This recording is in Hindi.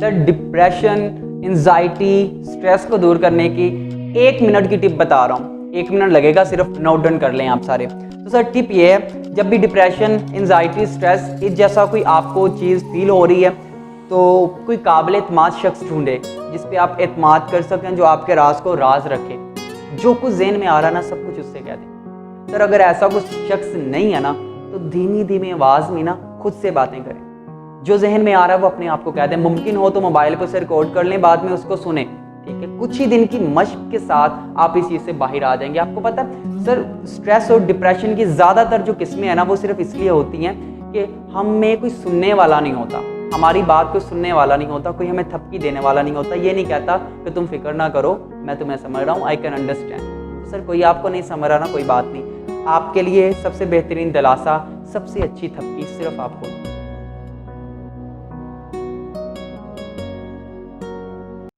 सर डिप्रेशन, एंजाइटी, स्ट्रेस को दूर करने की 1 मिनट की टिप बता रहा हूँ। 1 मिनट लगेगा, सिर्फ नोट डाउन कर लें आप सारे। तो सर टिप ये है, जब भी डिप्रेशन, एंजाइटी, स्ट्रेस इस जैसा कोई आपको चीज़ फील हो रही है तो कोई काबिल एतमाद शख्स ढूंढे जिस पे आप एतमाद कर सकें, जो आपके राज को राज रखे। जो कुछ ज़हन में आ रहा ना सब कुछ उससे कह दें। सर अगर ऐसा कुछ शख्स नहीं है ना तो धीमी धीमी आवाज़ में ना खुद से बातें करें। जो जहन में आ रहा है वो अपने आप को कह दें। मुमकिन हो तो मोबाइल को से रिकॉर्ड कर लें, बाद में उसको सुने। ठीक है, कुछ ही दिन की मशक के साथ आप इस चीज़ से बाहर आ जाएंगे। आपको पता है सर, स्ट्रेस और डिप्रेशन की ज़्यादातर जो किस्में हैं ना वो सिर्फ इसलिए होती हैं कि हम में कोई सुनने वाला नहीं होता, हमारी बात कोई सुनने वाला नहीं होता, कोई हमें थपकी देने वाला नहीं होता। ये नहीं कहता कि तुम फिक्र ना करो, मैं तुम्हें समझ रहा हूँ, आई कैन अंडरस्टैंड। तो सर कोई आपको नहीं समझ रहा ना, कोई बात नहीं, आपके लिए सबसे बेहतरीन दिलासा, सबसे अच्छी थपकी सिर्फ आपको